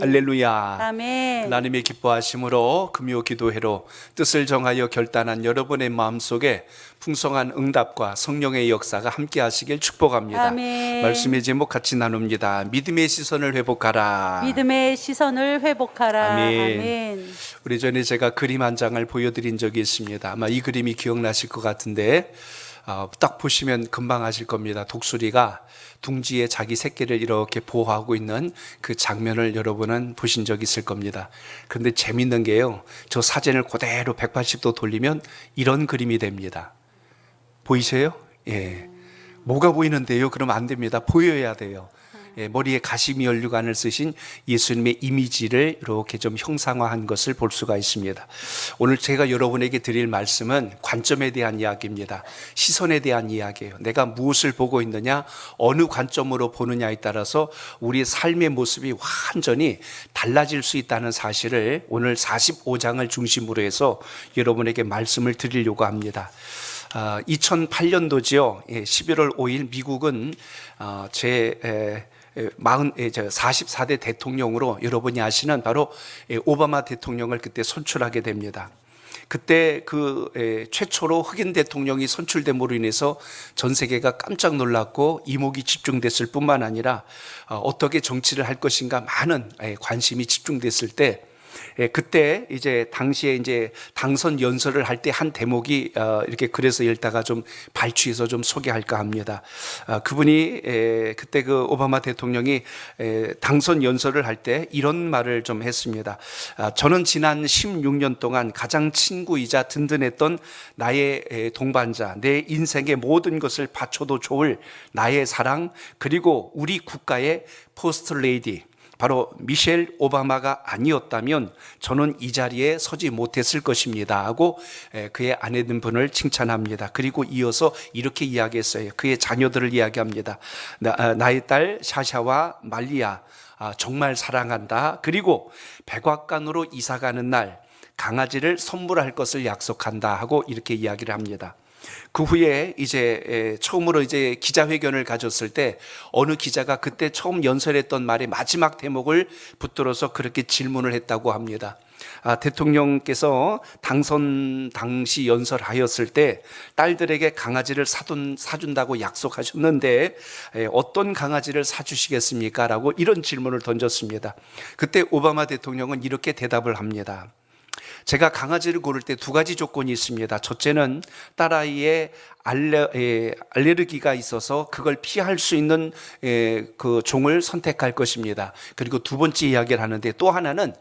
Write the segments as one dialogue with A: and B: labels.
A: 할렐루야.
B: 아멘.
A: 하나님의 기뻐하심으로 금요 기도회로 뜻을 정하여 결단한 여러분의 마음속에 풍성한 응답과 성령의 역사가 함께 하시길 축복합니다.
B: 아멘.
A: 말씀의 제목 같이 나눕니다. 믿음의 시선을 회복하라.
B: 믿음의 시선을 회복하라.
A: 아멘.
B: 아멘.
A: 우리 전에 제가 그림 한 장을 보여드린 적이 있습니다. 아마 이 그림이 기억나실 것 같은데 딱 보시면 금방 아실 겁니다. 독수리가 둥지에 자기 새끼를 이렇게 보호하고 있는 그 장면을 여러분은 보신 적 있을 겁니다. 그런데 재밌는 게요, 저 사진을 그대로 180도 돌리면 이런 그림이 됩니다. 보이세요? 예. 뭐가 보이는데요? 그러면 안 됩니다. 보여야 돼요. 예, 머리에 가시미연류관을 쓰신 예수님의 이미지를 이렇게 좀 형상화한 것을 볼 수가 있습니다. 오늘 제가 여러분에게 드릴 말씀은 관점에 대한 이야기입니다. 시선에 대한 이야기예요. 내가 무엇을 보고 있느냐, 어느 관점으로 보느냐에 따라서 우리의 삶의 모습이 완전히 달라질 수 있다는 사실을 오늘 45장을 중심으로 해서 여러분에게 말씀을 드리려고 합니다. 2008년도지요. 11월 5일 미국은 제 44대 대통령으로 여러분이 아시는 바로 오바마 대통령을 그때 선출하게 됩니다. 그때 최초로 흑인 대통령이 선출됨으로 인해서 전 세계가 깜짝 놀랐고 이목이 집중됐을 뿐만 아니라 어떻게 정치를 할 것인가 많은 관심이 집중됐을 때, 그때 이제 당시에 이제 당선 연설을 할 때 한 대목이 이렇게 그래서 읽다가 좀 발췌해서 좀 소개할까 합니다. 그분이 그때 그 오바마 대통령이 당선 연설을 할 때 이런 말을 좀 했습니다. 저는 지난 16년 동안 가장 친구이자 든든했던 나의 동반자, 내 인생의 모든 것을 바쳐도 좋을 나의 사랑, 그리고 우리 국가의 포스트 레이디, 바로 미셸 오바마가 아니었다면 저는 이 자리에 서지 못했을 것입니다 하고 그의 아내된 분을 칭찬합니다. 그리고 이어서 이렇게 이야기했어요. 그의 자녀들을 이야기합니다. 나의 딸 샤샤와 말리아 정말 사랑한다. 그리고 백악관으로 이사가는 날 강아지를 선물할 것을 약속한다 하고 이렇게 이야기를 합니다. 그 후에 이제 처음으로 이제 기자회견을 가졌을 때 어느 기자가 그때 처음 연설했던 말의 마지막 대목을 붙들어서 그렇게 질문을 했다고 합니다. 대통령께서 당선 당시 연설하였을 때 딸들에게 강아지를 사준다고 약속하셨는데 어떤 강아지를 사주시겠습니까? 라고 이런 질문을 던졌습니다. 그때 오바마 대통령은 이렇게 대답을 합니다. 제가 강아지를 고를 때 두 가지 조건이 있습니다. 첫째는 딸아이의 알레르기가 있어서 그걸 피할 수 있는 그 종을 선택할 것입니다. 그리고 두 번째 이야기를 하는데 또 하나는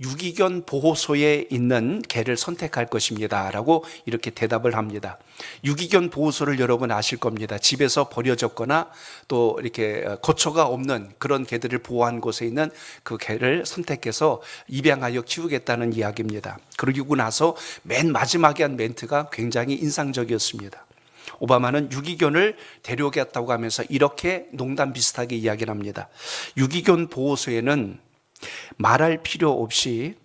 A: 유기견 보호소에 있는 개를 선택할 것입니다 라고 이렇게 대답을 합니다. 유기견 보호소를 여러분 아실 겁니다. 집에서 버려졌거나 또 이렇게 거처가 없는 그런 개들을 보호한 곳에 있는 그 개를 선택해서 입양하여 키우겠다는 이야기입니다. 그러고 나서 맨 마지막에 한 멘트가 굉장히 인상적이었습니다. 오바마는 유기견을 데려오겠다고 하면서 이렇게 농담 비슷하게 이야기를 합니다. 유기견 보호소에는 말할 필요 없이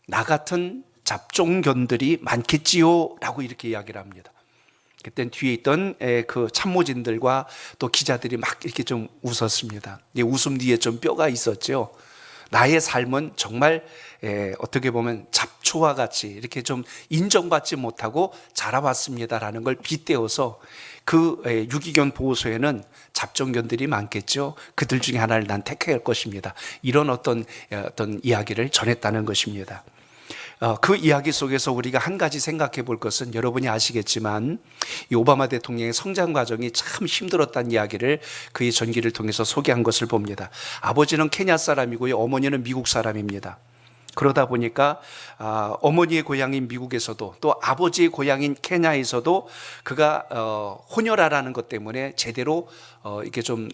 A: 나 같은 잡종견들이 많겠지요 라고 이렇게 이야기를 합니다. 그때 뒤에 있던 그 참모진들과 또 기자들이 막 이렇게 좀 웃었습니다. 웃음 뒤에 좀 뼈가 있었죠. 나의 삶은 정말 어떻게 보면 잡초와 같이 이렇게 좀 인정받지 못하고 자라왔습니다라는 걸 빗대어서 그 유기견 보호소에는 잡종견들이 많겠죠. 그들 중에 하나를 난 택할 것입니다. 이런 어떤 이야기를 전했다는 것입니다. 그 이야기 속에서 우리가 한 가지 생각해 볼 것은 여러분이 아시겠지만 이 오바마 대통령의 성장 과정이 참 힘들었다는 이야기를 그의 전기를 통해서 소개한 것을 봅니다. 아버지는 케냐 사람이고요, 어머니는 미국 사람입니다. 그러다 보니까 어머니의 고향인 미국에서도 또 아버지의 고향인 케냐에서도 그가 혼혈아라는 것 때문에 제대로 이게 좀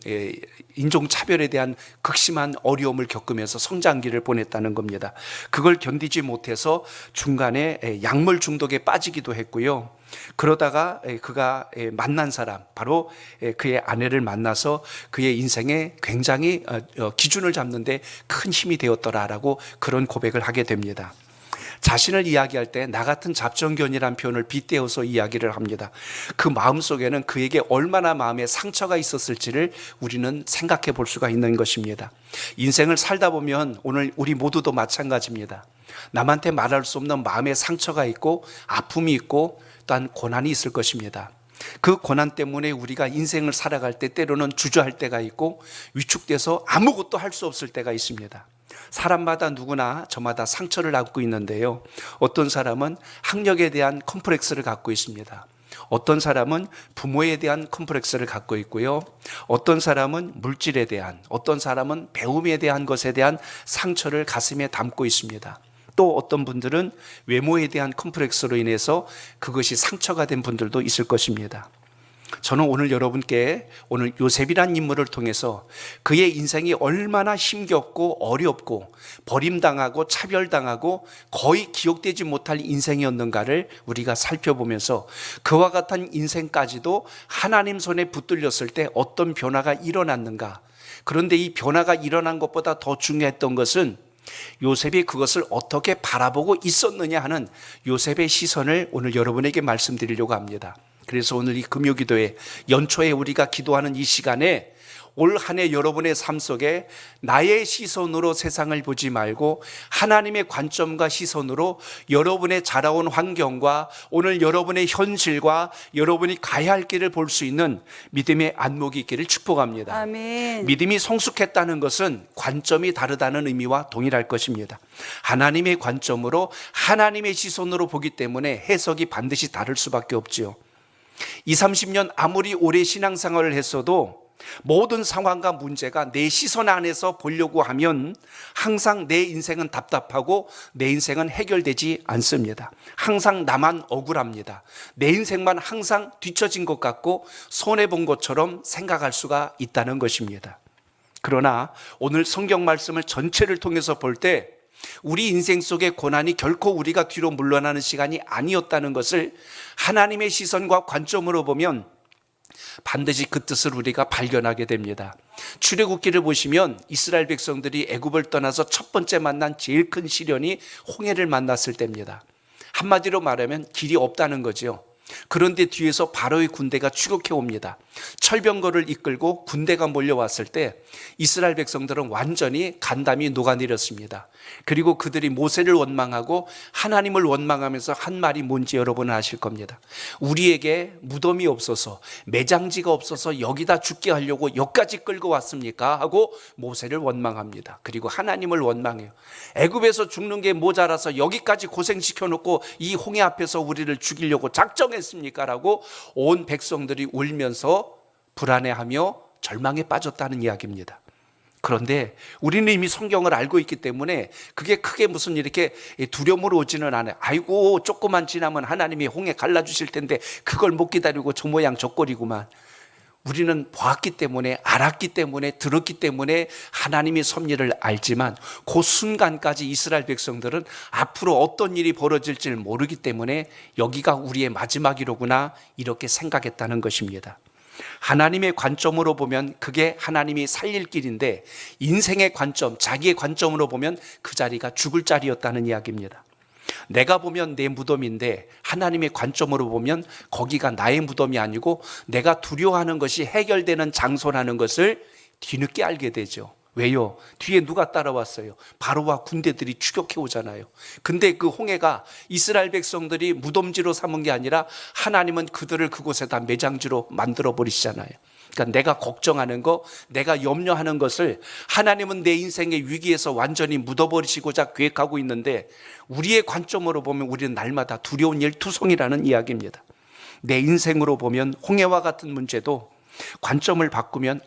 A: 인종차별에 대한 극심한 어려움을 겪으면서 성장기를 보냈다는 겁니다. 그걸 견디지 못해서 중간에 약물 중독에 빠지기도 했고요. 그러다가 그가 만난 사람, 바로 그의 아내를 만나서 그의 인생에 굉장히 기준을 잡는데 큰 힘이 되었더라라고 그런 고백을 하게 됩니다. 자신을 이야기할 때 나 같은 잡종견이라는 표현을 빗대어서 이야기를 합니다. 그 마음속에는 그에게 얼마나 마음에 상처가 있었을지를 우리는 생각해 볼 수가 있는 것입니다. 인생을 살다 보면 오늘 우리 모두도 마찬가지입니다. 남한테 말할 수 없는 마음의 상처가 있고 아픔이 있고 또한 고난이 있을 것입니다. 그 고난 때문에 우리가 인생을 살아갈 때 때로는 주저할 때가 있고 위축돼서 아무것도 할 수 없을 때가 있습니다. 사람마다 누구나 저마다 상처를 갖고 있는데요. 어떤 사람은 학력에 대한 컴플렉스를 갖고 있습니다. 어떤 사람은 부모에 대한 컴플렉스를 갖고 있고요. 어떤 사람은 물질에 대한, 어떤 사람은 배움에 대한 것에 대한 상처를 가슴에 담고 있습니다. 또 어떤 분들은 외모에 대한 컴플렉스로 인해서 그것이 상처가 된 분들도 있을 것입니다. 저는 오늘 여러분께 오늘 요셉이란 인물을 통해서 그의 인생이 얼마나 힘겹고 어렵고 버림당하고 차별당하고 거의 기억되지 못할 인생이었는가를 우리가 살펴보면서 그와 같은 인생까지도 하나님 손에 붙들렸을 때 어떤 변화가 일어났는가. 그런데 이 변화가 일어난 것보다 더 중요했던 것은 요셉이 그것을 어떻게 바라보고 있었느냐 하는 요셉의 시선을 오늘 여러분에게 말씀드리려고 합니다. 그래서 오늘 이 금요기도에 연초에 우리가 기도하는 이 시간에 올 한 해 여러분의 삶 속에 나의 시선으로 세상을 보지 말고 하나님의 관점과 시선으로 여러분의 자라온 환경과 오늘 여러분의 현실과 여러분이 가야 할 길을 볼 수 있는 믿음의 안목이 있기를 축복합니다.
B: 아멘.
A: 믿음이 성숙했다는 것은 관점이 다르다는 의미와 동일할 것입니다. 하나님의 관점으로 하나님의 시선으로 보기 때문에 해석이 반드시 다를 수밖에 없지요. 20, 30년 아무리 오래 신앙생활을 했어도 모든 상황과 문제가 내 시선 안에서 보려고 하면 항상 내 인생은 답답하고 내 인생은 해결되지 않습니다. 항상 나만 억울합니다. 내 인생만 항상 뒤처진 것 같고 손해본 것처럼 생각할 수가 있다는 것입니다. 그러나 오늘 성경 말씀을 전체를 통해서 볼 때 우리 인생 속의 고난이 결코 우리가 뒤로 물러나는 시간이 아니었다는 것을 하나님의 시선과 관점으로 보면 반드시 그 뜻을 우리가 발견하게 됩니다. 출애굽기를 보시면 이스라엘 백성들이 애굽을 떠나서 첫 번째 만난 제일 큰 시련이 홍해를 만났을 때입니다. 한마디로 말하면 길이 없다는 거죠. 그런데 뒤에서 바로의 군대가 추격해 옵니다. 철병거를 이끌고 군대가 몰려왔을 때 이스라엘 백성들은 완전히 간담이 녹아내렸습니다. 그리고 그들이 모세를 원망하고 하나님을 원망하면서 한 말이 뭔지 여러분은 아실 겁니다. 우리에게 무덤이 없어서 매장지가 없어서 여기다 죽게 하려고 여기까지 끌고 왔습니까? 하고 모세를 원망합니다. 그리고 하나님을 원망해요. 애굽에서 죽는 게 모자라서 여기까지 고생시켜놓고 이 홍해 앞에서 우리를 죽이려고 작정했습니까? 라고 온 백성들이 울면서 불안해하며 절망에 빠졌다는 이야기입니다. 그런데 우리는 이미 성경을 알고 있기 때문에 그게 크게 무슨 이렇게 두려움으로 오지는 않아요. 아이고 조금만 지나면 하나님이 홍해 갈라주실 텐데 그걸 못 기다리고 저 모양 저 꼴이구만. 우리는 보았기 때문에 알았기 때문에 들었기 때문에 하나님의 섭리를 알지만 그 순간까지 이스라엘 백성들은 앞으로 어떤 일이 벌어질지를 모르기 때문에 여기가 우리의 마지막이로구나 이렇게 생각했다는 것입니다. 하나님의 관점으로 보면 그게 하나님이 살릴 길인데 인생의 관점, 자기의 관점으로 보면 그 자리가 죽을 자리였다는 이야기입니다. 내가 보면 내 무덤인데 하나님의 관점으로 보면 거기가 나의 무덤이 아니고 내가 두려워하는 것이 해결되는 장소라는 것을 뒤늦게 알게 되죠. 왜요? 뒤에 누가 따라왔어요? 바로와 군대들이 추격해 오잖아요. 근데 그 홍해가 이스라엘 백성들이 무덤지로 삼은 게 아니라 하나님은 그들을 그곳에다 매장지로 만들어 버리시잖아요. 그러니까 내가 걱정하는 거, 내가 염려하는 것을 하나님은 내 인생의 위기에서 완전히 묻어버리시고자 계획하고 있는데 우리의 관점으로 보면 우리는 날마다 두려운 일투성이라는 이야기입니다. 내 인생으로 보면 홍해와 같은 문제도 관점을 바꾸면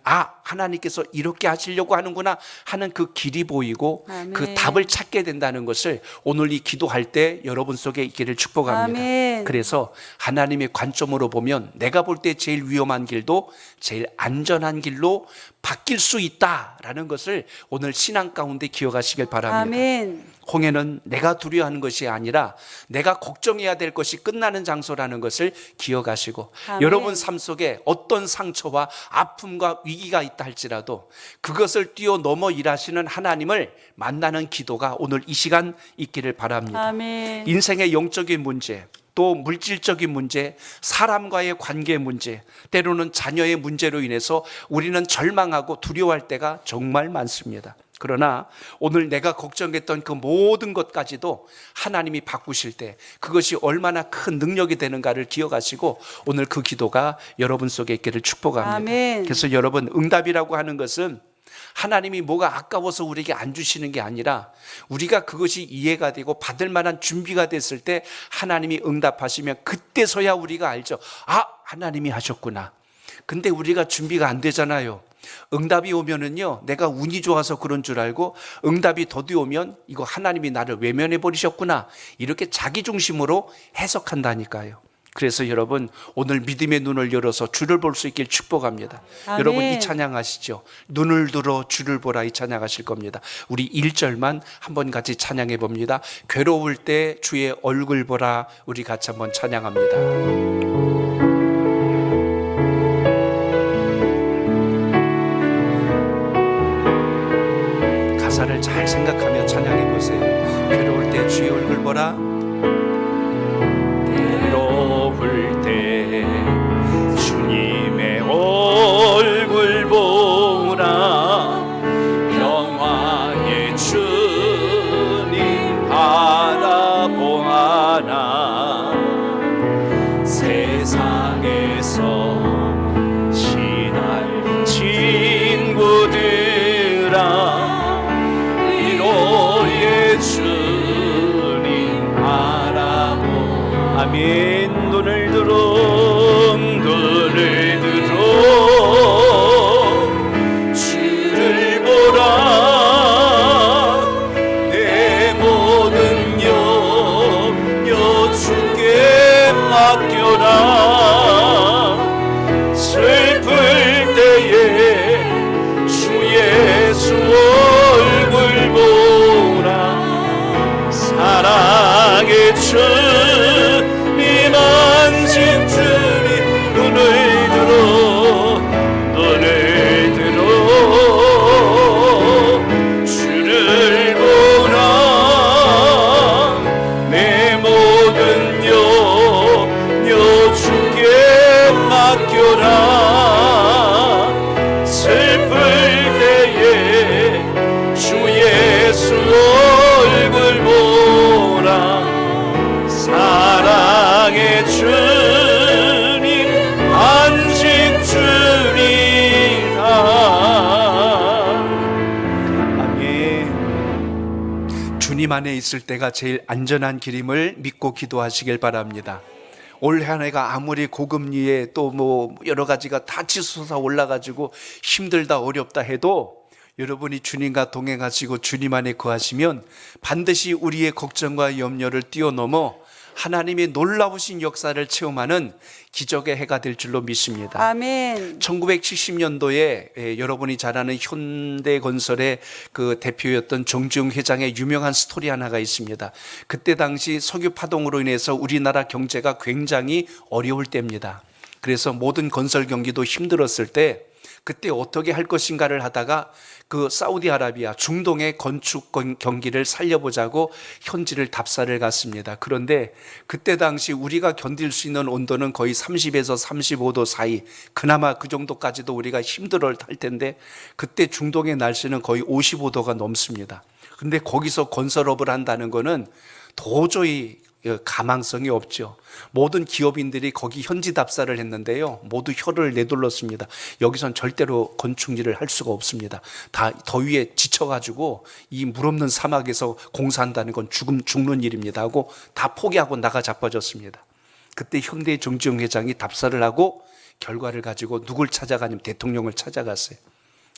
A: 하나님께서 이렇게 하시려고 하는구나 하는 그 길이 보이고
B: 아멘.
A: 그 답을 찾게 된다는 것을 오늘 이 기도할 때 여러분 속에 있기를 축복합니다.
B: 아멘.
A: 그래서 하나님의 관점으로 보면 내가 볼 때 제일 위험한 길도 제일 안전한 길로 바뀔 수 있다라는 것을 오늘 신앙 가운데 기억하시길 바랍니다.
B: 아멘.
A: 홍해는 내가 두려워하는 것이 아니라 내가 걱정해야 될 것이 끝나는 장소라는 것을 기억하시고,
B: 아멘.
A: 여러분 삶 속에 어떤 상처와 아픔과 위기가 있다 할지라도 그것을 뛰어넘어 일하시는 하나님을 만나는 기도가 오늘 이 시간 있기를 바랍니다.
B: 아멘.
A: 인생의 영적인 문제, 또 물질적인 문제, 사람과의 관계 문제, 때로는 자녀의 문제로 인해서 우리는 절망하고 두려워할 때가 정말 많습니다. 그러나 오늘 내가 걱정했던 그 모든 것까지도 하나님이 바꾸실 때 그것이 얼마나 큰 능력이 되는가를 기억하시고 오늘 그 기도가 여러분 속에 있기를 축복합니다.
B: 아멘.
A: 그래서 여러분, 응답이라고 하는 것은 하나님이 뭐가 아까워서 우리에게 안 주시는 게 아니라 우리가 그것이 이해가 되고 받을 만한 준비가 됐을 때 하나님이 응답하시면 그때서야 우리가 알죠. 아, 하나님이 하셨구나. 근데 우리가 준비가 안 되잖아요. 응답이 오면은요, 내가 운이 좋아서 그런 줄 알고 응답이 더디 오면 이거 하나님이 나를 외면해 버리셨구나, 이렇게 자기 중심으로 해석한다니까요. 그래서 여러분, 오늘 믿음의 눈을 열어서 주를 볼 수 있길 축복합니다.
B: 아멘.
A: 여러분, 이 찬양하시죠. 눈을 들어 주를 보라, 이 찬양하실 겁니다. 우리 1절만 한번 같이 찬양해 봅니다. 괴로울 때 주의 얼굴 보라, 우리 같이 한번 찬양합니다. 가사를 잘 생각하며 찬양해 보세요. 괴로울 때 주의 얼굴 보라. 괴로울 때 주님의 얼굴 보라. 영화의 주님 바라보아나. 세상에서 친한 친구들아, 주님 바라보. 아멘. 눈을 들어, 눈을 들어 주를 보라. 내 모든 염려 주께 맡겨라. 슬플 때에 주 예수 얼굴 보라. 사랑의 주님 안식 주님, 눈을 들어, 눈을 들어 주를 보라. 내 모든 염려 주께 맡겨라. 슬플 때에 주 예수 얼굴 보라. 사랑의 주님 안식 주리라. 아멘. 주님 안에 있을 때가 제일 안전한 길임을 믿고 기도하시길 바랍니다. 올 한 해가 아무리 고금리에 또 뭐 여러 가지가 다 치솟아 올라가지고 힘들다 어렵다 해도 여러분이 주님과 동행하시고 주님 안에 거하시면 반드시 우리의 걱정과 염려를 뛰어넘어 하나님의 놀라우신 역사를 체험하는 기적의 해가 될 줄로 믿습니다.
B: 아멘.
A: 1970년도에 여러분이 잘 아는 현대건설의 그 대표였던 정주영 회장의 유명한 스토리 하나가 있습니다. 그때 당시 석유 파동으로 인해서 우리나라 경제가 굉장히 어려울 때입니다. 그래서 모든 건설 경기도 힘들었을 때 그때 어떻게 할 것인가를 하다가 그 사우디아라비아 중동의 건축 경기를 살려보자고 현지를 답사를 갔습니다. 그런데 그때 당시 우리가 견딜 수 있는 온도는 거의 30에서 35도 사이, 그나마 그 정도까지도 우리가 힘들어 할 텐데 그때 중동의 날씨는 거의 55도가 넘습니다. 근데 거기서 건설업을 한다는 거는 도저히 가망성이 없죠. 모든 기업인들이 거기 현지 답사를 했는데요, 모두 혀를 내둘렀습니다. 여기선 절대로 건축 일을 할 수가 없습니다. 다 더위에 지쳐가지고 이 물 없는 사막에서 공사한다는 건 죽는 일입니다 하고 다 포기하고 나가 자빠졌습니다. 그때 현대 정주영 회장이 답사를 하고 결과를 가지고 누굴 찾아가냐면 대통령을 찾아갔어요.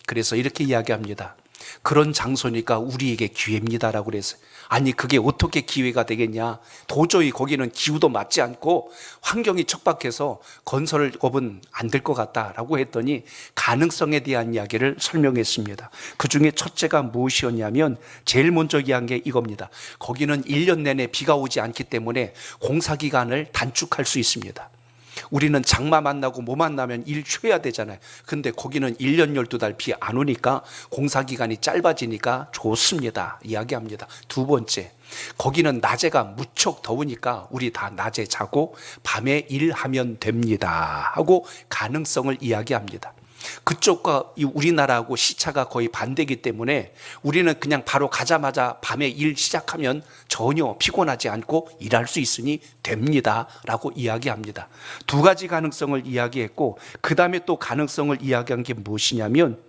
A: 그래서 이렇게 이야기합니다. 그런 장소니까 우리에게 기회입니다라고 그랬어요. 아니 그게 어떻게 기회가 되겠냐. 도저히 거기는 기후도 맞지 않고 환경이 척박해서 건설업은 안 될 것 같다라고 했더니 가능성에 대한 이야기를 설명했습니다. 그중에 첫째가 무엇이었냐면 제일 먼저 이야기한 게 이겁니다. 거기는 1년 내내 비가 오지 않기 때문에 공사기간을 단축할 수 있습니다. 우리는 장마 만나고 뭐 만나면 일 쉬어야 되잖아요. 근데 거기는 1년 12달 비 안 오니까 공사기간이 짧아지니까 좋습니다. 이야기합니다. 두 번째, 거기는 낮에가 무척 더우니까 우리 다 낮에 자고 밤에 일하면 됩니다 하고 가능성을 이야기합니다. 그쪽과 우리나라하고 시차가 거의 반대이기 때문에 우리는 그냥 바로 가자마자 밤에 일 시작하면 전혀 피곤하지 않고 일할 수 있으니 됩니다 라고 이야기합니다. 두 가지 가능성을 이야기했고 그 다음에 또 가능성을 이야기한 게 무엇이냐면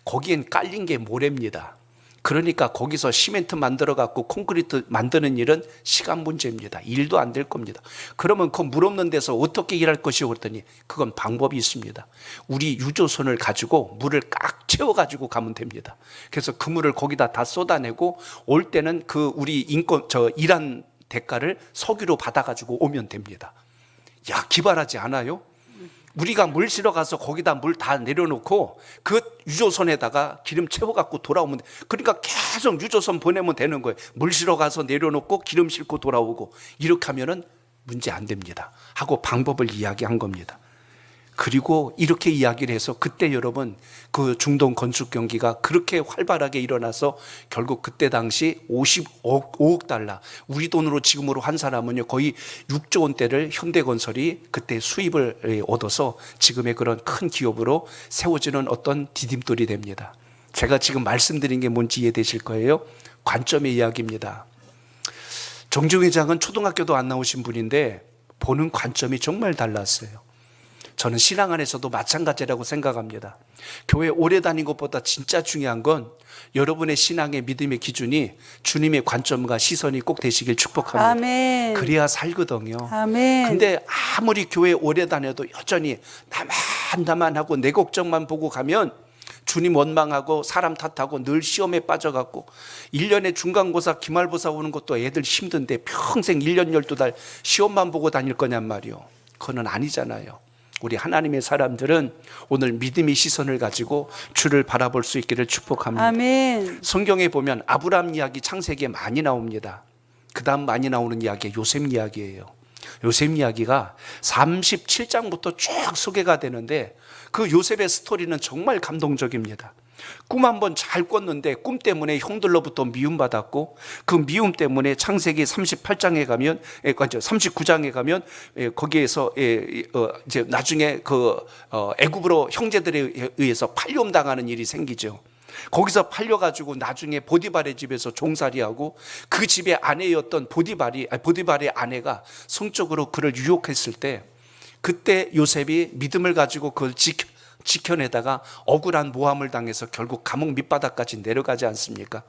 A: 거기엔 깔린 게 모래입니다. 그러니까 거기서 시멘트 만들어 갖고 콘크리트 만드는 일은 시간 문제입니다. 일도 안 될 겁니다. 그러면 그 물 없는 데서 어떻게 일할 것이요 그랬더니 그건 방법이 있습니다. 우리 유조선을 가지고 물을 꽉 채워 가지고 가면 됩니다. 그래서 그 물을 거기다 다 쏟아내고 올 때는 그 우리 일한 대가를 석유로 받아 가지고 오면 됩니다. 야, 기발하지 않아요? 우리가 물 실어 가서 거기다 물 다 내려놓고 그 유조선에다가 기름 채워갖고 돌아오면 돼. 그러니까 계속 유조선 보내면 되는 거예요. 물 실어 가서 내려놓고 기름 싣고 돌아오고 이렇게 하면은 문제 안 됩니다 하고 방법을 이야기한 겁니다. 그리고 이렇게 이야기를 해서 그때 여러분 그 중동 건축 경기가 그렇게 활발하게 일어나서 결국 그때 당시 55억 달러 우리 돈으로 지금으로 환산하면요 거의 6조 원대를 현대건설이 그때 수입을 얻어서 지금의 그런 큰 기업으로 세워지는 어떤 디딤돌이 됩니다. 제가 지금 말씀드린 게 뭔지 이해되실 거예요. 관점의 이야기입니다. 정중 회장은 초등학교도 안 나오신 분인데 보는 관점이 정말 달랐어요. 저는 신앙 안에서도 마찬가지라고 생각합니다. 교회 오래 다닌 것보다 진짜 중요한 건 여러분의 신앙의 믿음의 기준이 주님의 관점과 시선이 꼭 되시길 축복합니다.
B: 아멘.
A: 그래야 살거든요.
B: 아멘.
A: 근데 아무리 교회 오래 다녀도 여전히 나만 하고 내 걱정만 보고 가면 주님 원망하고 사람 탓하고 늘 시험에 빠져갖고 1년에 중간고사 기말고사 오는 것도 애들 힘든데 평생 1년 12달 시험만 보고 다닐 거냔 말이요. 그건 아니잖아요. 우리 하나님의 사람들은 오늘 믿음의 시선을 가지고 주를 바라볼 수 있기를 축복합니다.
B: 아멘.
A: 성경에 보면 아브라함 이야기 창세기에 많이 나옵니다. 그 다음 많이 나오는 이야기가 요셉 이야기예요. 요셉 이야기가 37장부터 쭉 소개가 되는데 그 요셉의 스토리는 정말 감동적입니다. 꿈 한번 잘 꿨는데 꿈 때문에 형들로부터 미움받았고 그 미움 때문에 창세기 38장에 가면 39장에 가면 거기에서 이제 나중에 애굽으로 형제들에 의해서 팔려움 당하는 일이 생기죠. 거기서 팔려가지고 나중에 보디발의 집에서 종살이하고 그 집의 아내였던 보디발의 아내가 성적으로 그를 유혹했을 때 그때 요셉이 믿음을 가지고 그걸 지켜내다가 억울한 모함을 당해서 결국 감옥 밑바닥까지 내려가지 않습니까?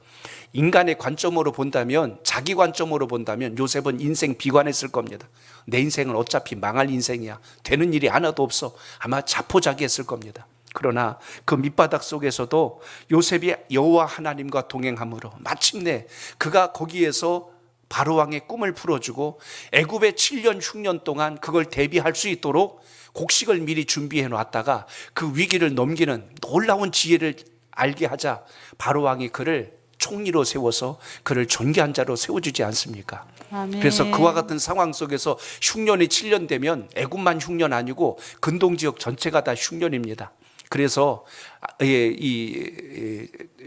A: 인간의 관점으로 본다면 자기 관점으로 본다면 요셉은 인생 비관했을 겁니다. 내 인생은 어차피 망할 인생이야. 되는 일이 하나도 없어. 아마 자포자기했을 겁니다. 그러나 그 밑바닥 속에서도 요셉이 여호와 하나님과 동행함으로 마침내 그가 거기에서 바로왕의 꿈을 풀어주고 애굽의 7년 흉년 동안 그걸 대비할 수 있도록 곡식을 미리 준비해 놨다가 그 위기를 넘기는 놀라운 지혜를 알게 하자 바로왕이 그를 총리로 세워서 그를 존귀한 자로 세워주지 않습니까?
B: 아멘.
A: 그래서 그와 같은 상황 속에서 흉년이 7년 되면 애굽만 흉년 아니고 근동지역 전체가 다 흉년입니다. 그래서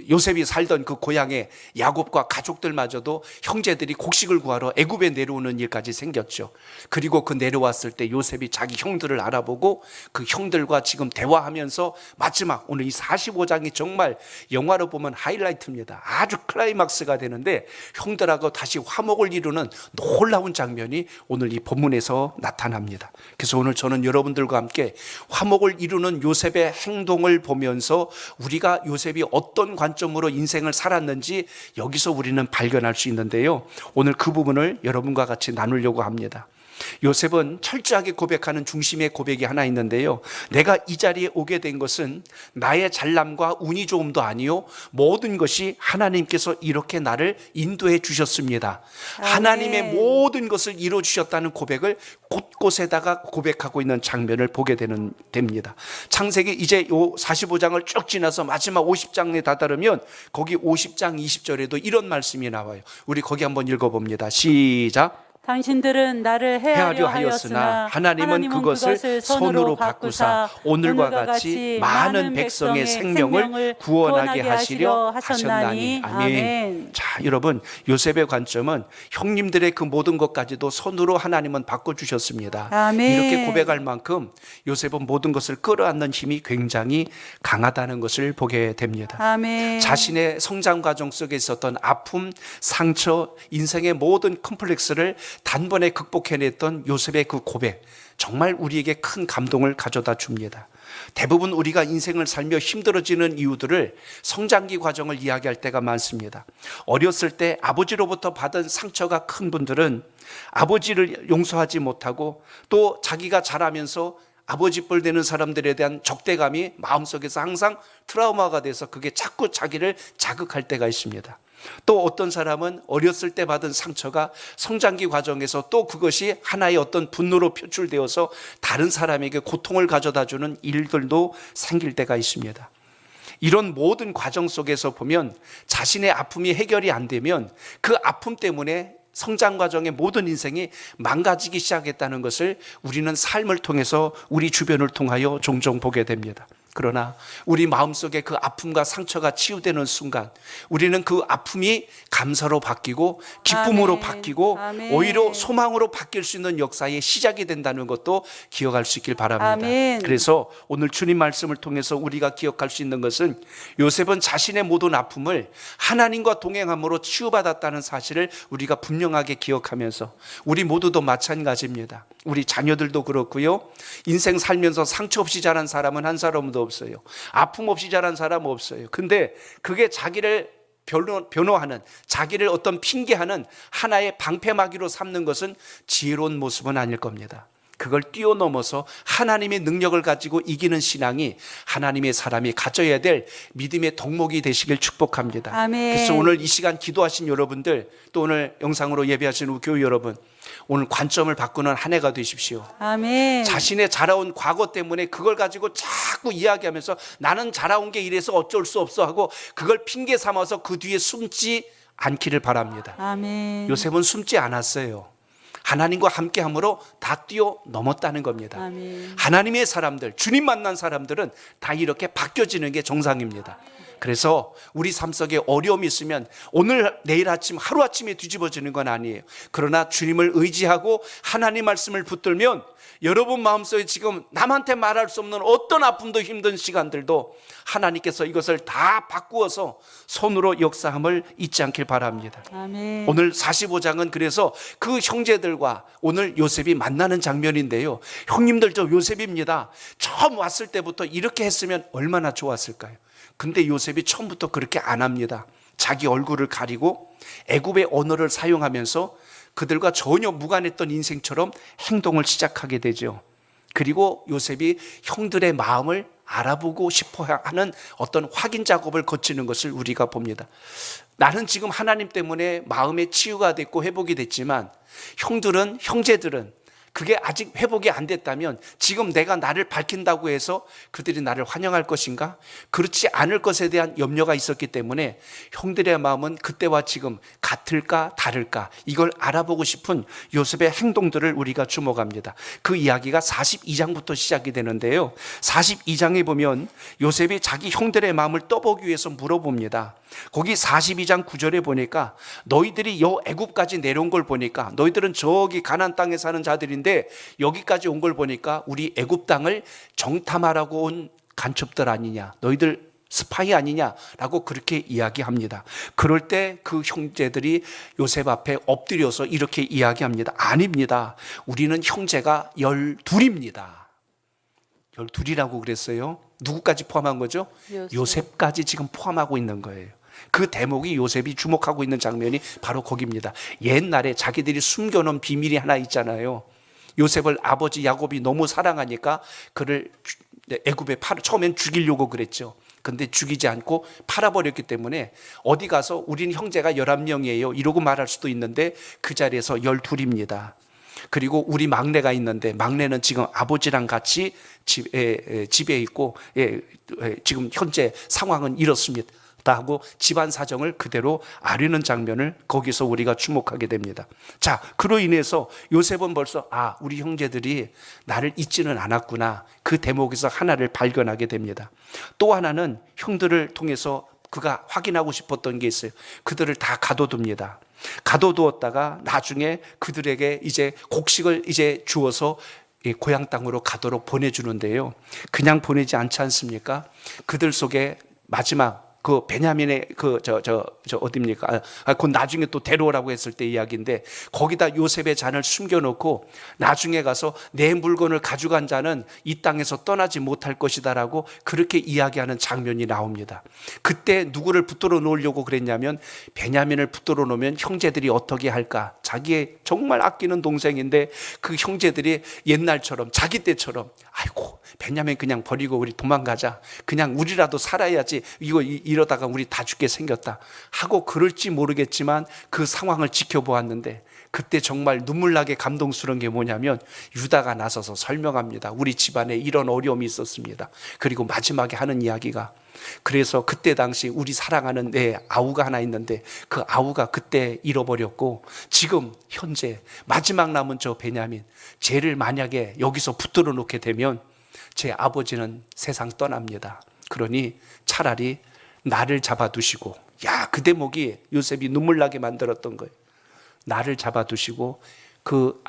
A: 요셉이 살던 그 고향의 야곱과 가족들마저도 형제들이 곡식을 구하러 애굽에 내려오는 일까지 생겼죠. 그리고 그 내려왔을 때 요셉이 자기 형들을 알아보고 그 형들과 지금 대화하면서 마지막 오늘 이 45장이 정말 영화로 보면 하이라이트입니다. 아주 클라이막스가 되는데 형들하고 다시 화목을 이루는 놀라운 장면이 오늘 이 본문에서 나타납니다. 그래서 오늘 저는 여러분들과 함께 화목을 이루는 요셉의 행동을 보면서 우리가 요셉이 어떤 관점으로 인생을 살았는지 여기서 우리는 발견할 수 있는데요. 오늘 그 부분을 여러분과 같이 나누려고 합니다. 요셉은 철저하게 고백하는 중심의 고백이 하나 있는데요. 내가 이 자리에 오게 된 것은 나의 잘남과 운이 좋음도 아니요 모든 것이 하나님께서 이렇게 나를 인도해 주셨습니다.
B: 아멘.
A: 하나님의 모든 것을 이루어 주셨다는 고백을 곳곳에다가 고백하고 있는 장면을 보게 됩니다. 창세기 이제 요 45장을 쭉 지나서 마지막 50장에 다다르면 거기 50장 20절에도 이런 말씀이 나와요. 우리 거기 한번 읽어봅니다. 시작.
B: 당신들은 나를 헤아려 하였으나
A: 하나님은 그것을 손으로 바꾸사 오늘과 같이 많은 백성의 생명을 구원하게 하시려 하셨나니. 아멘. 자, 여러분, 요셉의 관점은 형님들의 그 모든 것까지도 손으로 하나님은 바꿔주셨습니다.
B: 아멘.
A: 이렇게 고백할 만큼 요셉은 모든 것을 끌어안는 힘이 굉장히 강하다는 것을 보게 됩니다.
B: 아멘.
A: 자신의 성장 과정 속에 있었던 아픔, 상처, 인생의 모든 컴플렉스를 단번에 극복해냈던 요셉의 그 고백, 정말 우리에게 큰 감동을 가져다 줍니다. 대부분 우리가 인생을 살며 힘들어지는 이유들을 성장기 과정을 이야기할 때가 많습니다. 어렸을 때 아버지로부터 받은 상처가 큰 분들은 아버지를 용서하지 못하고 또 자기가 자라면서 아버지 뻘 되는 사람들에 대한 적대감이 마음속에서 항상 트라우마가 돼서 그게 자꾸 자기를 자극할 때가 있습니다. 또 어떤 사람은 어렸을 때 받은 상처가 성장기 과정에서 또 그것이 하나의 어떤 분노로 표출되어서 다른 사람에게 고통을 가져다주는 일들도 생길 때가 있습니다. 이런 모든 과정 속에서 보면 자신의 아픔이 해결이 안 되면 그 아픔 때문에 성장 과정의 모든 인생이 망가지기 시작했다는 것을 우리는 삶을 통해서 우리 주변을 통하여 종종 보게 됩니다. 그러나 우리 마음속에 그 아픔과 상처가 치유되는 순간 우리는 그 아픔이 감사로 바뀌고 기쁨으로
B: 아멘.
A: 바뀌고
B: 아멘.
A: 오히려 소망으로 바뀔 수 있는 역사의 시작이 된다는 것도 기억할 수 있길 바랍니다.
B: 아멘.
A: 그래서 오늘 주님 말씀을 통해서 우리가 기억할 수 있는 것은 요셉은 자신의 모든 아픔을 하나님과 동행함으로 치유받았다는 사실을 우리가 분명하게 기억하면서 우리 모두도 마찬가지입니다. 우리 자녀들도 그렇고요. 인생 살면서 상처 없이 자란 사람은 한 사람도 없어요. 아픔 없이 자란 사람은 없어요. 근데 그게 자기를 변호하는, 자기를 어떤 핑계하는 하나의 방패막이로 삼는 것은 지혜로운 모습은 아닐 겁니다. 그걸 뛰어넘어서 하나님의 능력을 가지고 이기는 신앙이 하나님의 사람이 가져야 될 믿음의 덕목이 되시길 축복합니다.
B: 아멘.
A: 그래서 오늘 이 시간 기도하신 여러분들, 또 오늘 영상으로 예배하신 우리 교회 여러분, 오늘 관점을 바꾸는 한 해가 되십시오.
B: 아멘.
A: 자신의 자라온 과거 때문에 그걸 가지고 자꾸 이야기하면서 나는 자라온 게 이래서 어쩔 수 없어 하고 그걸 핑계 삼아서 그 뒤에 숨지 않기를 바랍니다.
B: 아멘.
A: 요셉은 숨지 않았어요. 하나님과 함께함으로 다 뛰어넘었다는 겁니다.
B: 아멘.
A: 하나님의 사람들, 주님 만난 사람들은 다 이렇게 바뀌어지는 게 정상입니다. 그래서 우리 삶 속에 어려움이 있으면 오늘 내일 아침 하루아침에 뒤집어지는 건 아니에요. 그러나 주님을 의지하고 하나님 말씀을 붙들면 여러분 마음속에 지금 남한테 말할 수 없는 어떤 아픔도 힘든 시간들도 하나님께서 이것을 다 바꾸어서 손으로 역사함을 잊지 않길 바랍니다.
B: 아멘.
A: 오늘 45장은 그래서 그 형제들과 오늘 요셉이 만나는 장면인데요. 형님들도 요셉입니다. 처음 왔을 때부터 이렇게 했으면 얼마나 좋았을까요? 근데 요셉이 처음부터 그렇게 안 합니다. 자기 얼굴을 가리고 애굽의 언어를 사용하면서 그들과 전혀 무관했던 인생처럼 행동을 시작하게 되죠. 그리고 요셉이 형들의 마음을 알아보고 싶어 하는 어떤 확인 작업을 거치는 것을 우리가 봅니다. 나는 지금 하나님 때문에 마음의 치유가 됐고 회복이 됐지만 형제들은 그게 아직 회복이 안 됐다면 지금 내가 나를 밝힌다고 해서 그들이 나를 환영할 것인가? 그렇지 않을 것에 대한 염려가 있었기 때문에 형들의 마음은 그때와 지금 같을까 다를까 이걸 알아보고 싶은 요셉의 행동들을 우리가 주목합니다. 그 이야기가 42장부터 시작이 되는데요. 42장에 보면 요셉이 자기 형들의 마음을 떠보기 위해서 물어봅니다. 거기 42장 9절에 보니까 너희들이 여 애굽까지 내려온 걸 보니까 너희들은 저기 가나안 땅에 사는 자들인데 여기까지 온 걸 보니까 우리 애굽 땅을 정탐하라고 온 간첩들 아니냐, 너희들 스파이 아니냐라고 그렇게 이야기합니다. 그럴 때 그 형제들이 요셉 앞에 엎드려서 이렇게 이야기합니다. 아닙니다. 우리는 형제가 12입니다. 12이라고 그랬어요. 누구까지 포함한 거죠? 요셉까지 지금 포함하고 있는 거예요. 그 대목이 요셉이 주목하고 있는 장면이 바로 거기입니다. 옛날에 자기들이 숨겨놓은 비밀이 하나 있잖아요. 요셉을 아버지 야곱이 너무 사랑하니까 그를 애굽에 처음엔 죽이려고 그랬죠. 근데 죽이지 않고 팔아버렸기 때문에 어디 가서 우린 형제가 11명이에요 이러고 말할 수도 있는데 그 자리에서 12입니다. 그리고 우리 막내가 있는데 막내는 지금 아버지랑 같이 집에 있고 지금 현재 상황은 이렇습니다 하고 집안 사정을 그대로 아뢰는 장면을 거기서 우리가 주목하게 됩니다. 자, 그로 인해서 요셉은 벌써 우리 형제들이 나를 잊지는 않았구나, 그 대목에서 하나를 발견하게 됩니다. 또 하나는 형들을 통해서 그가 확인하고 싶었던 게 있어요. 그들을 다 가둬둡니다. 가둬두었다가 나중에 그들에게 이제 곡식을 이제 주어서 고향 땅으로 가도록 보내주는데요, 그냥 보내지 않지 않습니까? 그들 속에 마지막 그 베냐민의 어디입니까? 그 나중에 또 데려오라고 했을 때 이야기인데, 거기다 요셉의 잔을 숨겨놓고 나중에 가서 내 물건을 가져간 자는 이 땅에서 떠나지 못할 것이다라고 그렇게 이야기하는 장면이 나옵니다. 그때 누구를 붙들어 놓으려고 그랬냐면, 베냐민을 붙들어 놓으면 형제들이 어떻게 할까? 자기의 정말 아끼는 동생인데 그 형제들이 옛날처럼 자기 때처럼 아이고 베냐민 그냥 버리고 우리 도망가자, 그냥 우리라도 살아야지, 이러다가 우리 다 죽게 생겼다 하고 그럴지 모르겠지만 그 상황을 지켜보았는데, 그때 정말 눈물나게 감동스러운 게 뭐냐면 유다가 나서서 설명합니다. 우리 집안에 이런 어려움이 있었습니다. 그리고 마지막에 하는 이야기가, 그래서 그때 당시 우리 사랑하는 내 아우가 하나 있는데 그 아우가 그때 잃어버렸고 지금 현재 마지막 남은 저 베냐민, 쟤를 만약에 여기서 붙들어 놓게 되면 제 아버지는 세상 떠납니다. 그러니 차라리 나를 잡아두시고, 그 대목이 요셉이 눈물 나게 만들었던 거예요. 나를 잡아두시고 그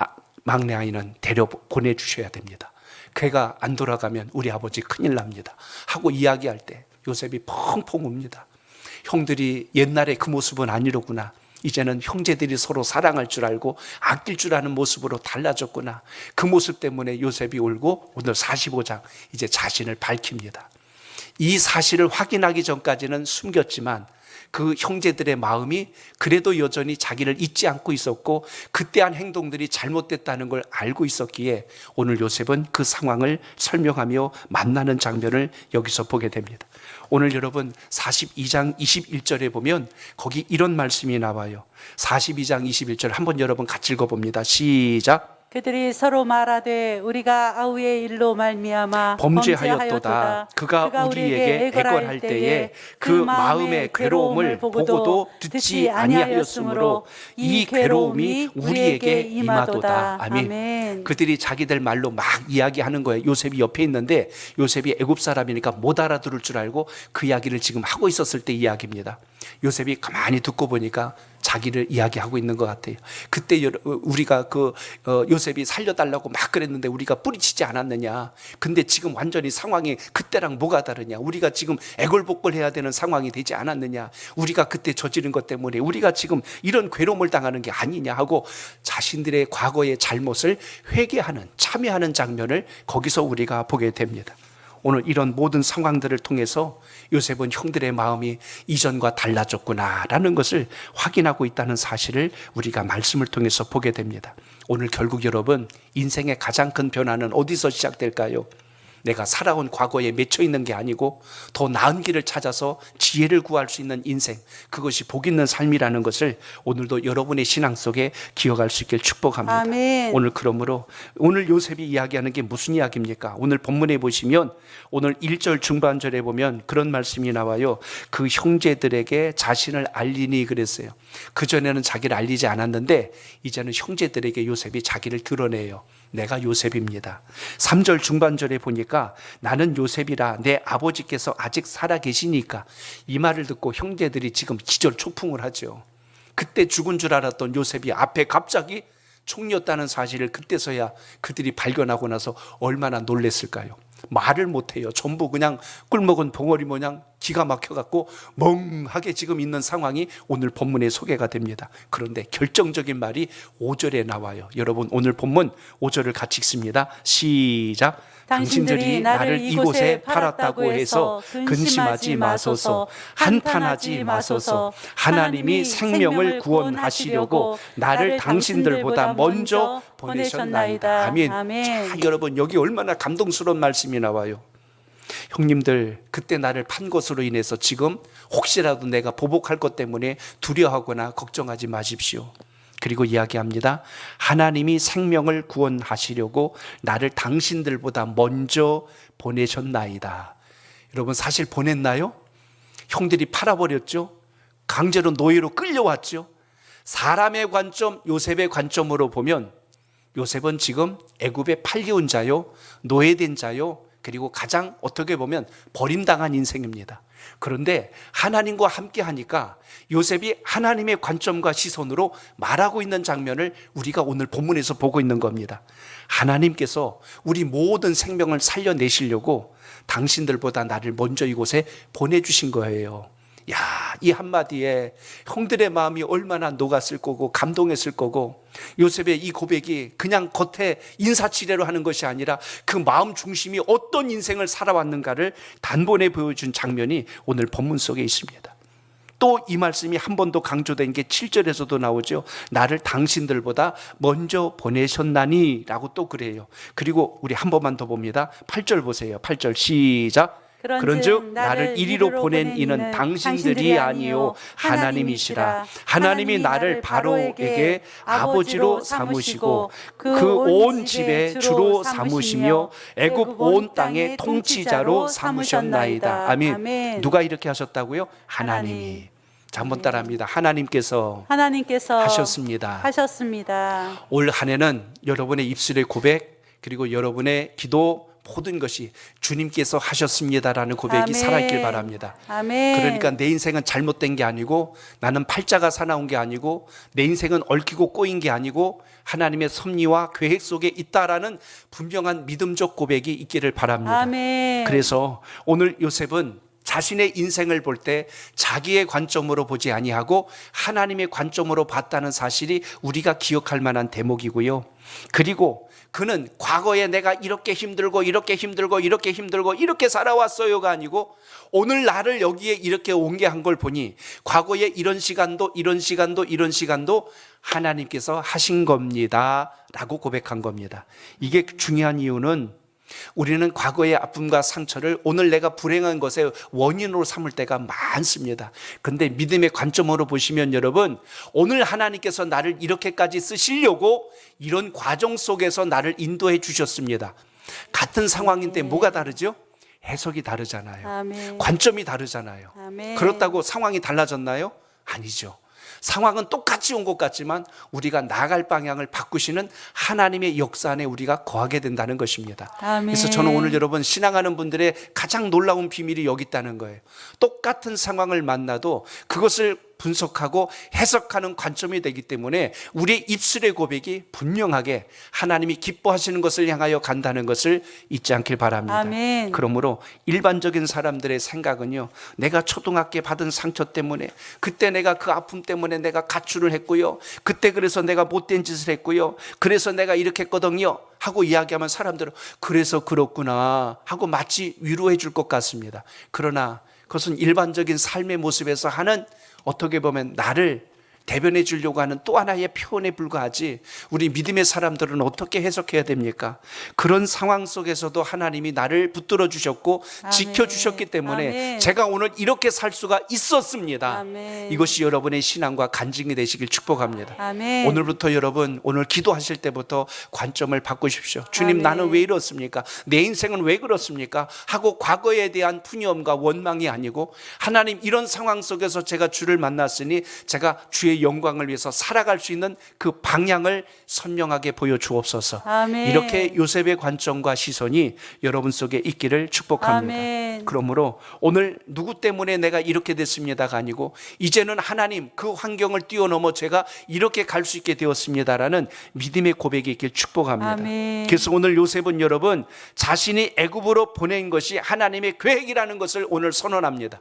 A: 막내 아이는 데려 보내주셔야 됩니다. 걔가 안 돌아가면 우리 아버지 큰일 납니다 하고 이야기할 때 요셉이 펑펑 웁니다. 형들이 옛날에 그 모습은 아니로구나, 이제는 형제들이 서로 사랑할 줄 알고 아낄 줄 아는 모습으로 달라졌구나. 그 모습 때문에 요셉이 울고 오늘 45장 이제 자신을 밝힙니다. 이 사실을 확인하기 전까지는 숨겼지만 그 형제들의 마음이 그래도 여전히 자기를 잊지 않고 있었고 그때 한 행동들이 잘못됐다는 걸 알고 있었기에 오늘 요셉은 그 상황을 설명하며 만나는 장면을 여기서 보게 됩니다. 오늘 여러분 42장 21절에 보면 거기 이런 말씀이 나와요. 42장 21절 한번 여러분 같이 읽어봅니다. 시작.
B: 그들이 서로 말하되 우리가 아우의 일로 말미암아
A: 범죄하였도다. 그가 우리에게 애걸할 때에 그 마음의 괴로움을 보고도 듣지 아니하였으므로 이 괴로움이 우리에게 임하도다. 아멘. 그들이 자기들 말로 막 이야기하는 거예요. 요셉이 옆에 있는데 요셉이 애굽 사람이니까 못 알아들을 줄 알고 그 이야기를 지금 하고 있었을 때 이야기입니다. 요셉이 가만히 듣고 보니까 자기를 이야기하고 있는 것 같아요. 그때 우리가 요셉이 살려달라고 막 그랬는데 우리가 뿌리치지 않았느냐. 근데 지금 완전히 상황이 그때랑 뭐가 다르냐. 우리가 지금 애걸복걸해야 되는 상황이 되지 않았느냐. 우리가 그때 저지른 것 때문에 우리가 지금 이런 괴로움을 당하는 게 아니냐 하고 자신들의 과거의 잘못을 회개하는, 참회하는 장면을 거기서 우리가 보게 됩니다. 오늘 이런 모든 상황들을 통해서 요셉은 형들의 마음이 이전과 달라졌구나라는 것을 확인하고 있다는 사실을 우리가 말씀을 통해서 보게 됩니다. 오늘 결국 여러분, 인생의 가장 큰 변화는 어디서 시작될까요? 내가 살아온 과거에 맺혀 있는 게 아니고 더 나은 길을 찾아서 지혜를 구할 수 있는 인생, 그것이 복 있는 삶이라는 것을 오늘도 여러분의 신앙 속에 기억할 수 있길 축복합니다.
B: 아멘.
A: 오늘 그러므로 오늘 요셉이 이야기하는 게 무슨 이야기입니까? 오늘 본문에 보시면 오늘 1절 중반절에 보면 그런 말씀이 나와요. 그 형제들에게 자신을 알리니 그랬어요. 그전에는 자기를 알리지 않았는데 이제는 형제들에게 요셉이 자기를 드러내요. 내가 요셉입니다. 3절 중반절에 보니까 나는 요셉이라 내 아버지께서 아직 살아 계시니까, 이 말을 듣고 형제들이 지금 기절초풍을 하죠. 그때 죽은 줄 알았던 요셉이 앞에 갑자기 총리였다는 사실을 그때서야 그들이 발견하고 나서 얼마나 놀랬을까요? 말을 못해요. 전부 그냥 꿀먹은 봉어리 모양 기가 막혀갖고 멍하게 지금 있는 상황이 오늘 본문에 소개가 됩니다. 그런데 결정적인 말이 5절에 나와요. 여러분 오늘 본문 5절을 같이 읽습니다. 시작. 당신들이 나를 이곳에 팔았다고 해서 근심하지 마소서, 한탄하지 마소서. 하나님이 생명을 구원하시려고 나를 당신들보다 먼저 보내셨나이다. 아멘. 자, 여러분 여기 얼마나 감동스러운 말씀이 나와요. 형님들, 그때 나를 판 것으로 인해서 지금 혹시라도 내가 보복할 것 때문에 두려워하거나 걱정하지 마십시오. 그리고 이야기합니다. 하나님이 생명을 구원하시려고 나를 당신들보다 먼저 보내셨나이다. 여러분 사실 보냈나요? 형들이 팔아버렸죠. 강제로 노예로 끌려왔죠. 사람의 관점, 요셉의 관점으로 보면 요셉은 지금 애굽에 팔려온 자요, 노예된 자요, 그리고 가장 어떻게 보면 버림당한 인생입니다. 그런데 하나님과 함께 하니까 요셉이 하나님의 관점과 시선으로 말하고 있는 장면을 우리가 오늘 본문에서 보고 있는 겁니다. 하나님께서 우리 모든 생명을 살려내시려고 당신들보다 나를 먼저 이곳에 보내주신 거예요. 야, 이 한마디에 형들의 마음이 얼마나 녹았을 거고 감동했을 거고, 요셉의 이 고백이 그냥 겉에 인사치레로 하는 것이 아니라 그 마음 중심이 어떤 인생을 살아왔는가를 단번에 보여준 장면이 오늘 본문 속에 있습니다. 또 이 말씀이 한 번 더 강조된 게 7절에서도 나오죠. 나를 당신들보다 먼저 보내셨나니 라고 또 그래요. 그리고 우리 한 번만 더 봅니다. 8절 보세요. 8절 시작. 그런즉 나를 이리로 보낸 이는 당신들이 아니요 하나님이시라. 하나님이 나를 바로에게 아버지로 삼으시고 그 온 집에 주로 삼으시며 애굽 온 땅의 통치자로 삼으셨나이다. 아멘. 누가 이렇게 하셨다고요? 하나님이. 자, 한번 따라합니다. 하나님께서 하셨습니다. 올 한 해는 여러분의 입술의 고백, 그리고 여러분의 기도, 모든 것이 주님께서 하셨습니다라는 고백이
B: 아멘.
A: 살아있길 바랍니다.
B: 아멘.
A: 그러니까 내 인생은 잘못된 게 아니고, 나는 팔자가 사나운 게 아니고, 내 인생은 얽히고 꼬인 게 아니고 하나님의 섭리와 계획 속에 있다라는 분명한 믿음적 고백이 있기를 바랍니다.
B: 아멘.
A: 그래서 오늘 요셉은 자신의 인생을 볼 때 자기의 관점으로 보지 아니하고 하나님의 관점으로 봤다는 사실이 우리가 기억할 만한 대목이고요. 그리고 그는 과거에 내가 이렇게 힘들고 이렇게 살아왔어요가 아니고 오늘 나를 여기에 이렇게 오게 한 걸 보니 과거에 이런 시간도 하나님께서 하신 겁니다 라고 고백한 겁니다. 이게 중요한 이유는 우리는 과거의 아픔과 상처를 오늘 내가 불행한 것의 원인으로 삼을 때가 많습니다. 근데 믿음의 관점으로 보시면 여러분, 오늘 하나님께서 나를 이렇게까지 쓰시려고 이런 과정 속에서 나를 인도해 주셨습니다. 같은 상황인데 뭐가 다르죠? 해석이 다르잖아요.
B: 아멘.
A: 관점이 다르잖아요.
B: 아멘.
A: 그렇다고 상황이 달라졌나요? 아니죠. 상황은 똑같이 온 것 같지만 우리가 나아갈 방향을 바꾸시는 하나님의 역사 안에 우리가 거하게 된다는 것입니다.
B: 아멘.
A: 그래서 저는 오늘 여러분 신앙하는 분들의 가장 놀라운 비밀이 여기 있다는 거예요. 똑같은 상황을 만나도 그것을 분석하고 해석하는 관점이 되기 때문에 우리의 입술의 고백이 분명하게 하나님이 기뻐하시는 것을 향하여 간다는 것을 잊지 않길 바랍니다.
B: 아멘.
A: 그러므로 일반적인 사람들의 생각은요, 내가 초등학교 받은 상처 때문에, 그때 내가 그 아픔 때문에 내가 가출을 했고요, 그때 그래서 내가 못된 짓을 했고요, 그래서 내가 이렇게 했거든요 하고 이야기하면 사람들은 그래서 그렇구나 하고 마치 위로해 줄 것 같습니다. 그러나 그것은 일반적인 삶의 모습에서 하는, 어떻게 보면 나를 대변해 주려고 하는 또 하나의 표현에 불과하지, 우리 믿음의 사람들은 어떻게 해석해야 됩니까? 그런 상황 속에서도 하나님이 나를 붙들어 주셨고
B: 아멘.
A: 지켜주셨기 때문에
B: 아멘.
A: 제가 오늘 이렇게 살 수가 있었습니다.
B: 아멘.
A: 이것이 여러분의 신앙과 간증이 되시길 축복합니다.
B: 아멘.
A: 오늘부터 여러분, 오늘 기도하실 때부터 관점을 바꾸십시오. 주님,
B: 아멘.
A: 나는 왜 이렇습니까? 내 인생은 왜 그렇습니까? 하고 과거에 대한 푸념과 원망이 아니고, 하나님 이런 상황 속에서 제가 주를 만났으니 제가 주의 주의 영광을 위해서 살아갈 수 있는 그 방향을 선명하게 보여주옵소서.
B: 아멘.
A: 이렇게 요셉의 관점과 시선이 여러분 속에 있기를 축복합니다.
B: 아멘.
A: 그러므로 오늘 누구 때문에 내가 이렇게 됐습니다가 아니고 이제는 하나님 그 환경을 뛰어넘어 제가 이렇게 갈 수 있게 되었습니다라는 믿음의 고백이 있길 축복합니다.
B: 아멘.
A: 그래서 오늘 요셉은 여러분 자신이 애굽으로 보낸 것이 하나님의 계획이라는 것을 오늘 선언합니다.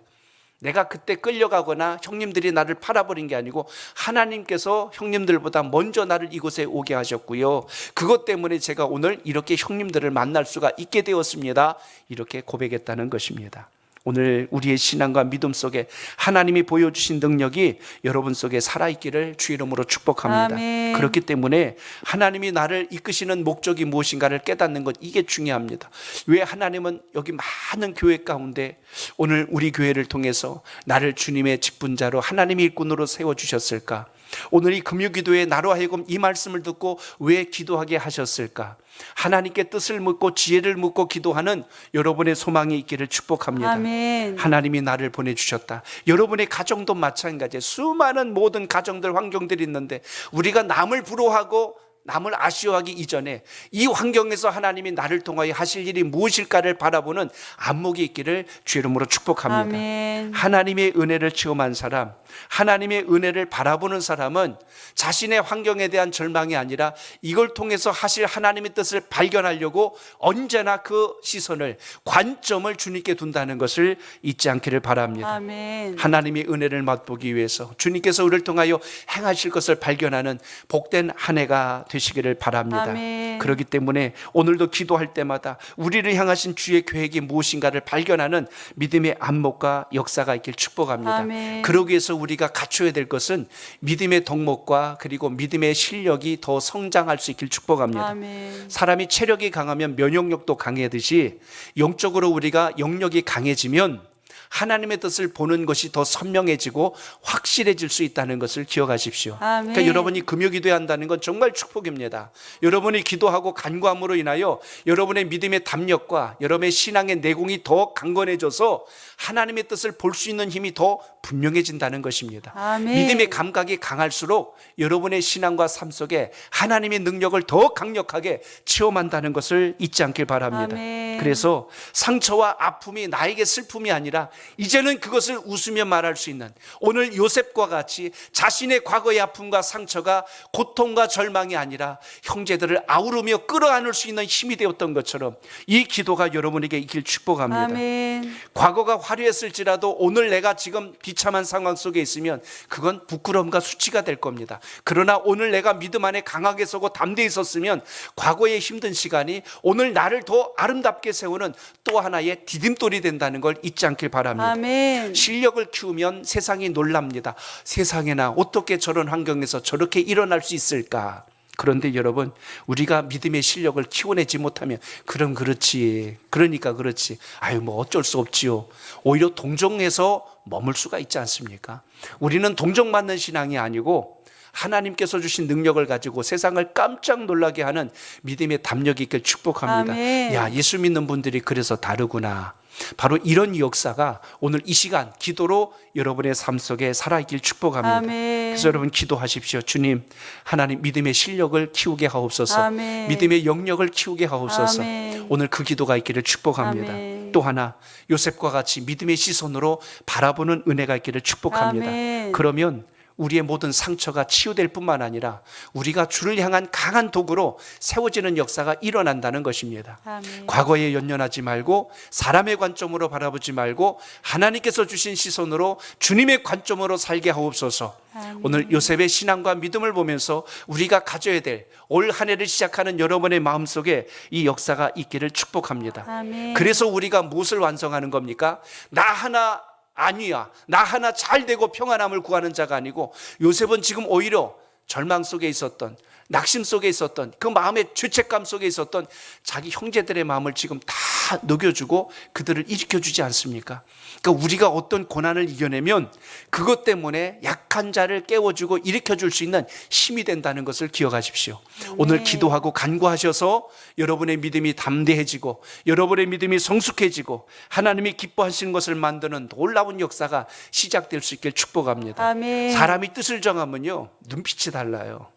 A: 내가 그때 끌려가거나 형님들이 나를 팔아버린 게 아니고 하나님께서 형님들보다 먼저 나를 이곳에 오게 하셨고요, 그것 때문에 제가 오늘 이렇게 형님들을 만날 수가 있게 되었습니다. 이렇게 고백했다는 것입니다. 오늘 우리의 신앙과 믿음 속에 하나님이 보여주신 능력이 여러분 속에 살아있기를 주 이름으로 축복합니다.
B: 아멘.
A: 그렇기 때문에 하나님이 나를 이끄시는 목적이 무엇인가를 깨닫는 것, 이게 중요합니다. 왜 하나님은 여기 많은 교회 가운데 오늘 우리 교회를 통해서 나를 주님의 직분자로 하나님의 일꾼으로 세워주셨을까? 오늘 이 금요기도에 나로 하여금 이 말씀을 듣고 왜 기도하게 하셨을까? 하나님께 뜻을 묻고 지혜를 묻고 기도하는 여러분의 소망이 있기를 축복합니다.
B: 아멘.
A: 하나님이 나를 보내주셨다. 여러분의 가정도 마찬가지예요. 수많은 모든 가정들, 환경들이 있는데 우리가 남을 부러워하고 남을 아쉬워하기 이전에 이 환경에서 하나님이 나를 통하여 하실 일이 무엇일까를 바라보는 안목이 있기를 주 이름으로 축복합니다.
B: 아멘.
A: 하나님의 은혜를 체험한 사람, 하나님의 은혜를 바라보는 사람은 자신의 환경에 대한 절망이 아니라 이걸 통해서 하실 하나님의 뜻을 발견하려고 언제나 그 시선을, 관점을 주님께 둔다는 것을 잊지 않기를 바랍니다.
B: 아멘.
A: 하나님의 은혜를 맛보기 위해서 주님께서 우리를 통하여 행하실 것을 발견하는 복된 한 해가 되시기를 바랍니다.
B: 아멘.
A: 그렇기 때문에 오늘도 기도할 때마다 우리를 향하신 주의 계획이 무엇인가를 발견하는 믿음의 안목과 역사가 있길 축복합니다.
B: 아멘.
A: 그러기 위해서 우리가 갖춰야 될 것은 믿음의 덕목과 그리고 믿음의 실력이 더 성장할 수 있길 축복합니다.
B: 아멘.
A: 사람이 체력이 강하면 면역력도 강해듯이 영적으로 우리가 영역이 강해지면 하나님의 뜻을 보는 것이 더 선명해지고 확실해질 수 있다는 것을 기억하십시오.
B: 아멘.
A: 그러니까 여러분이 금요기도에 한다는 건 정말 축복입니다. 여러분이 기도하고 간구함으로 인하여 여러분의 믿음의 담력과 여러분의 신앙의 내공이 더 강건해져서 하나님의 뜻을 볼 수 있는 힘이 더 분명해진다는 것입니다.
B: 아멘.
A: 믿음의 감각이 강할수록 여러분의 신앙과 삶 속에 하나님의 능력을 더 강력하게 체험한다는 것을 잊지 않길 바랍니다.
B: 아멘.
A: 그래서 상처와 아픔이 나에게 슬픔이 아니라 이제는 그것을 웃으며 말할 수 있는, 오늘 요셉과 같이 자신의 과거의 아픔과 상처가 고통과 절망이 아니라 형제들을 아우르며 끌어안을 수 있는 힘이 되었던 것처럼 이 기도가 여러분에게 있길 축복합니다.
B: 아멘.
A: 과거가 화려했을지라도 오늘 내가 지금 비참한 상황 속에 있으면 그건 부끄러움과 수치가 될 겁니다. 그러나 오늘 내가 믿음 안에 강하게 서고 담대히 섰으면 과거의 힘든 시간이 오늘 나를 더 아름답게 세우는 또 하나의 디딤돌이 된다는 걸 잊지 않길 바랍니다.
B: 아멘.
A: 실력을 키우면 세상이 놀랍니다. 세상에나 어떻게 저런 환경에서 저렇게 일어날 수 있을까? 그런데 여러분, 우리가 믿음의 실력을 키워내지 못하면 그럼 그렇지, 그러니까 그렇지, 아유 뭐 어쩔 수 없지요, 오히려 동정해서 머물 수가 있지 않습니까? 우리는 동정받는 신앙이 아니고 하나님께서 주신 능력을 가지고 세상을 깜짝 놀라게 하는 믿음의 담력이 있길 축복합니다.
B: 아멘.
A: 야, 예수 믿는 분들이 그래서 다르구나. 바로 이런 역사가 오늘 이 시간 기도로 여러분의 삶 속에 살아있길 축복합니다.
B: 아멘.
A: 그래서 여러분 기도하십시오. 주님, 하나님 믿음의 실력을 키우게 하옵소서.
B: 아멘.
A: 믿음의 영역을 키우게 하옵소서.
B: 아멘.
A: 오늘 그 기도가 있기를 축복합니다.
B: 아멘.
A: 또 하나, 요셉과 같이 믿음의 시선으로 바라보는 은혜가 있기를 축복합니다.
B: 아멘.
A: 그러면 우리의 모든 상처가 치유될 뿐만 아니라 우리가 주를 향한 강한 도구로 세워지는 역사가 일어난다는 것입니다.
B: 아멘.
A: 과거에 연연하지 말고 사람의 관점으로 바라보지 말고 하나님께서 주신 시선으로 주님의 관점으로 살게 하옵소서.
B: 아멘.
A: 오늘 요셉의 신앙과 믿음을 보면서 우리가 가져야 될 올 한 해를 시작하는 여러분의 마음속에 이 역사가 있기를 축복합니다.
B: 아멘.
A: 그래서 우리가 무엇을 완성하는 겁니까? 나 하나 아니야, 나 하나 잘 되고 평안함을 구하는 자가 아니고, 요셉은 지금 오히려 절망 속에 있었던, 낙심 속에 있었던, 그 마음의 죄책감 속에 있었던 자기 형제들의 마음을 지금 다 다 녹여주고 그들을 일으켜주지 않습니까? 그러니까 우리가 어떤 고난을 이겨내면 그것 때문에 약한 자를 깨워주고 일으켜줄 수 있는 힘이 된다는 것을 기억하십시오. 오늘 기도하고 간구하셔서 여러분의 믿음이 담대해지고 여러분의 믿음이 성숙해지고 하나님이 기뻐하시는 것을 만드는 놀라운 역사가 시작될 수 있길 축복합니다.
B: 아멘.
A: 사람이 뜻을 정하면요 눈빛이 달라요.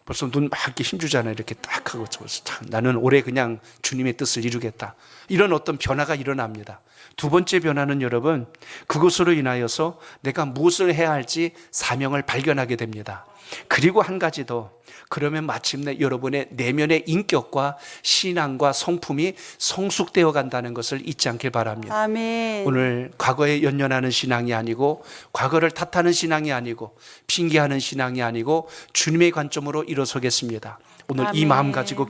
A: 벌써 눈 막 이렇게 힘주잖아요. 이렇게 딱 하고 참 나는 올해 그냥 주님의 뜻을 이루겠다. 이런 어떤 변화가 일어납니다. 두 번째 변화는 여러분, 그것으로 인하여서 내가 무엇을 해야 할지 사명을 발견하게 됩니다. 그리고 한 가지 더, 그러면 마침내 여러분의 내면의 인격과 신앙과 성품이 성숙되어 간다는 것을 잊지 않길 바랍니다.
B: 아멘.
A: 오늘 과거에 연연하는 신앙이 아니고 과거를 탓하는 신앙이 아니고 핑계하는 신앙이 아니고 주님의 관점으로 일어서겠습니다. 오늘 이
B: 아멘.
A: 마음 가지고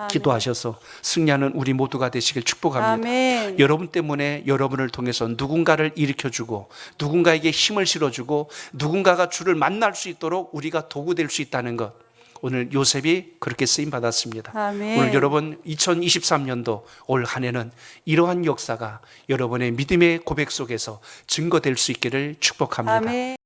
A: 기도하셔서 승리하는 우리 모두가 되시길 축복합니다.
B: 아멘.
A: 여러분 때문에 여러분을 통해서 누군가를 일으켜주고 누군가에게 힘을 실어주고 누군가가 주를 만날 수 있도록 우리가 도구 될 수 있다는 것, 오늘 요셉이 그렇게 쓰임받았습니다.
B: 아멘.
A: 오늘 여러분 2023년도 올 한 해는 이러한 역사가 여러분의 믿음의 고백 속에서 증거될 수 있기를 축복합니다.
B: 아멘.